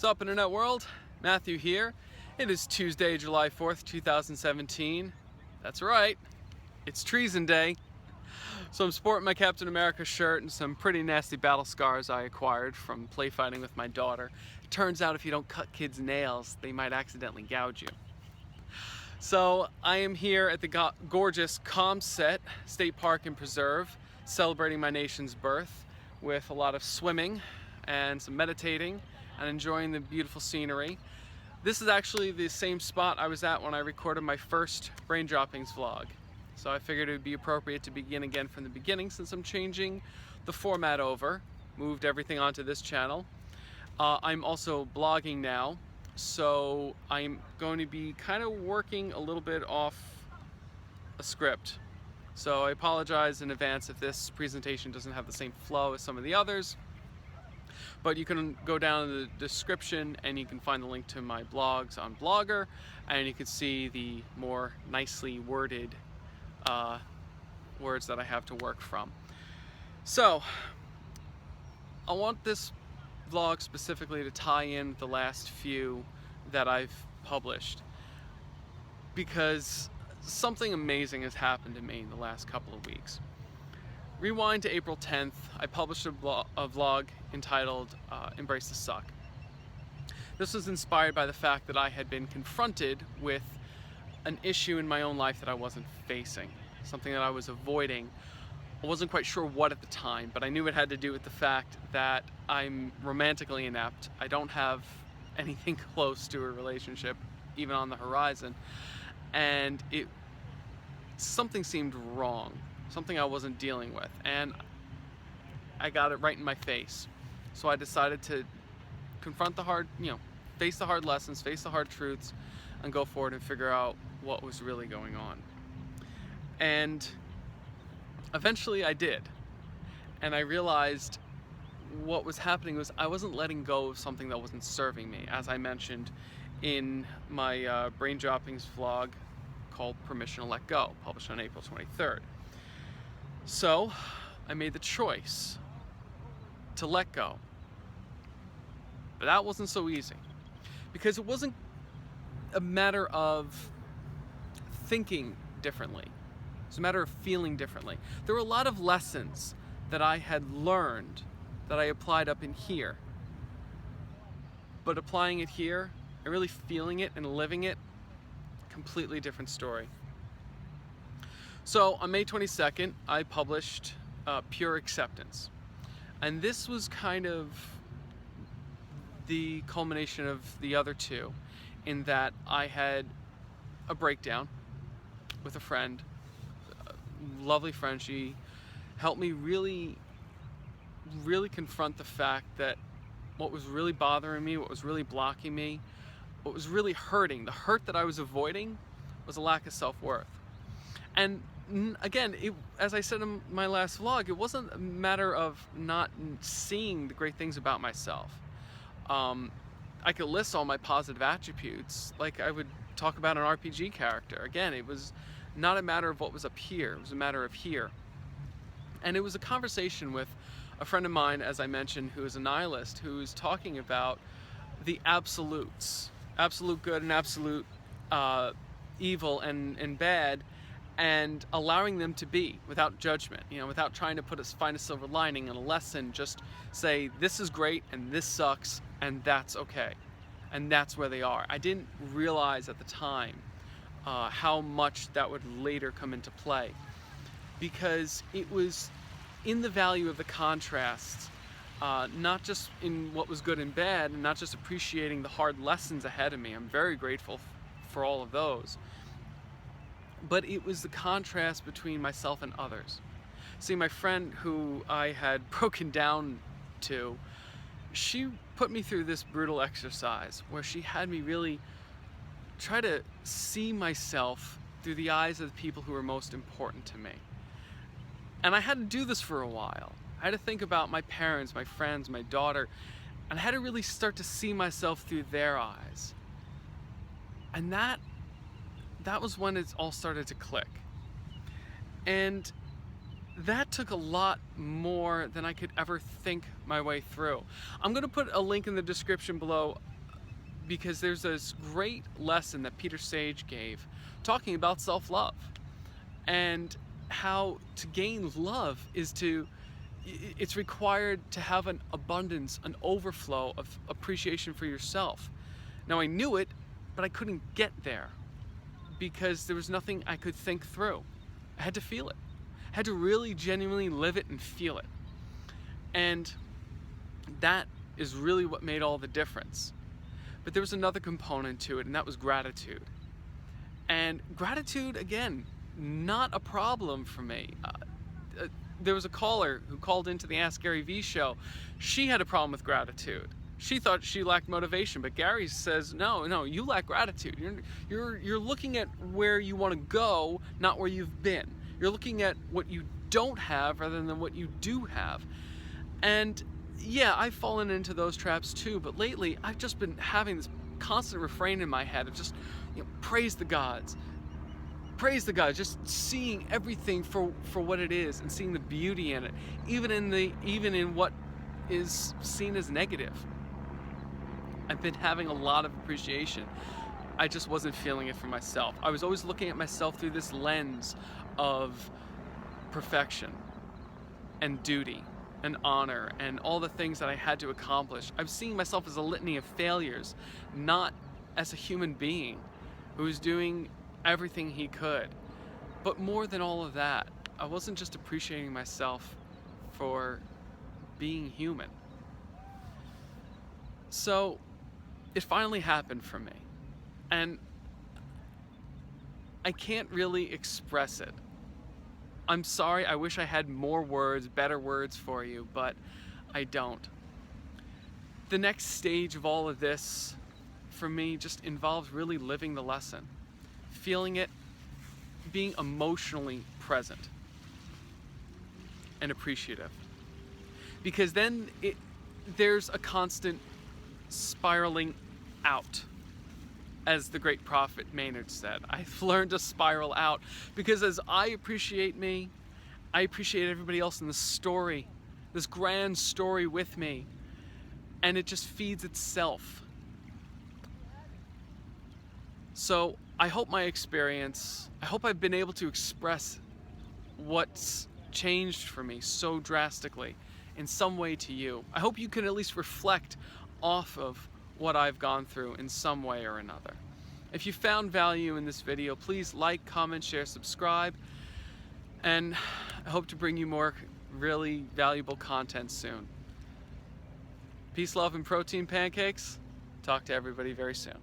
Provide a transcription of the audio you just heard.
What's up, Internet world? Matthew here. It is Tuesday, July 4th, 2017. That's right, it's Treason Day. So I'm sporting my Captain America shirt and some pretty nasty battle scars I acquired from play fighting with my daughter. It turns out if you don't cut kids' nails, they might accidentally gouge you. So I am here at the gorgeous Comset State Park and Preserve, celebrating my nation's birth with a lot of swimming and some meditating and enjoying the beautiful scenery. This is actually the same spot I was at when I recorded my first Brain Droppings vlog. So I figured it would be appropriate to begin again from the beginning since I'm changing the format over, moved everything onto this channel. I'm also blogging now, so I'm going to be kind of working a little bit off a script. So I apologize in advance if this presentation doesn't have the same flow as some of the others. But you can go down in the description and you can find the link to my blogs on Blogger, and you can see the more nicely worded words that I have to work from. So I want this vlog specifically to tie in the last few that I've published, because something amazing has happened to me in the last couple of weeks. Rewind to April 10th, I published a vlog entitled Embrace the Suck. This was inspired by the fact that I had been confronted with an issue in my own life that I wasn't facing, something that I was avoiding. I wasn't quite sure what at the time, but I knew it had to do with the fact that I'm romantically inept. I don't have anything close to a relationship, even on the horizon, and something seemed wrong. Something I wasn't dealing with, and I got it right in my face. So I decided to confront the hard, face the hard lessons, face the hard truths, and go forward and figure out what was really going on. And eventually I did. And I realized what was happening was I wasn't letting go of something that wasn't serving me, as I mentioned in my Brain Droppings vlog called Permission to Let Go, published on April 23rd. So I made the choice to let go. But that wasn't so easy, because it wasn't a matter of thinking differently. It was a matter of feeling differently. There were a lot of lessons that I had learned that I applied up in here. But applying it here and really feeling it and living it, completely different story. So on May 22nd, I published Pure Acceptance. And this was kind of the culmination of the other two, in that I had a breakdown with a friend, a lovely friend. She helped me really confront the fact that what was really bothering me, what was really blocking me, what was really hurting, the hurt that I was avoiding, was a lack of self-worth. And again, as I said in my last vlog, it wasn't a matter of not seeing the great things about myself. I could list all my positive attributes like I would talk about an RPG character. Again, it was not a matter of what was up here, it was a matter of here. And it was a conversation with a friend of mine, as I mentioned, who is a nihilist, who is talking about the absolutes, absolute good and absolute evil and bad, and allowing them to be without judgment, without trying to find a silver lining and a lesson. Just say this is great and this sucks and that's okay, and that's where they are. I didn't realize at the time how much that would later come into play, because it was in the value of the contrasts, not just in what was good and bad, and not just appreciating the hard lessons ahead of me. I'm very grateful for all of those. But it was the contrast between myself and others. See, my friend who I had broken down to, she put me through this brutal exercise where she had me really try to see myself through the eyes of the people who were most important to me. And I had to do this for a while. I had to think about my parents, my friends, my daughter, and I had to really start to see myself through their eyes. And that was when it all started to click. And that took a lot more than I could ever think my way through. I'm going to put a link in the description below because there's this great lesson that Peter Sage gave talking about self-love and how to gain love it's required to have an abundance, an overflow of appreciation for yourself. Now, I knew it, but I couldn't get there because there was nothing I could think through. I had to feel it. I had to really genuinely live it and feel it. And that is really what made all the difference. But there was another component to it, and that was gratitude. And gratitude, again, not a problem for me. There was a caller who called into the Ask Gary Vee show. She had a problem with gratitude. She thought she lacked motivation, but Gary says, no, you lack gratitude. You're looking at where you want to go, not where you've been. You're looking at what you don't have rather than what you do have. And yeah, I've fallen into those traps too, but lately I've just been having this constant refrain in my head of just, praise the gods. Praise the gods, just seeing everything for what it is and seeing the beauty in it, even in what is seen as negative. I've been having a lot of appreciation. I just wasn't feeling it for myself. I was always looking at myself through this lens of perfection and duty and honor and all the things that I had to accomplish. I'm seeing myself as a litany of failures, not as a human being who's doing everything he could. But more than all of that, I wasn't just appreciating myself for being human. So it finally happened for me, and I can't really express it. I'm sorry, I wish I had more words, better words for you, but I don't. The next stage of all of this for me just involves really living the lesson, feeling it, being emotionally present and appreciative. Because then there's a constant spiraling out, as the great prophet Maynard said. I've learned to spiral out because as I appreciate me, I appreciate everybody else in the story, this grand story with me, and it just feeds itself. So I hope my experience, I hope I've been able to express what's changed for me so drastically in some way to you. I hope you can at least reflect off of what I've gone through in some way or another. If you found value in this video, please like, comment, share, subscribe, and I hope to bring you more really valuable content soon. Peace, love, and protein pancakes. Talk to everybody very soon.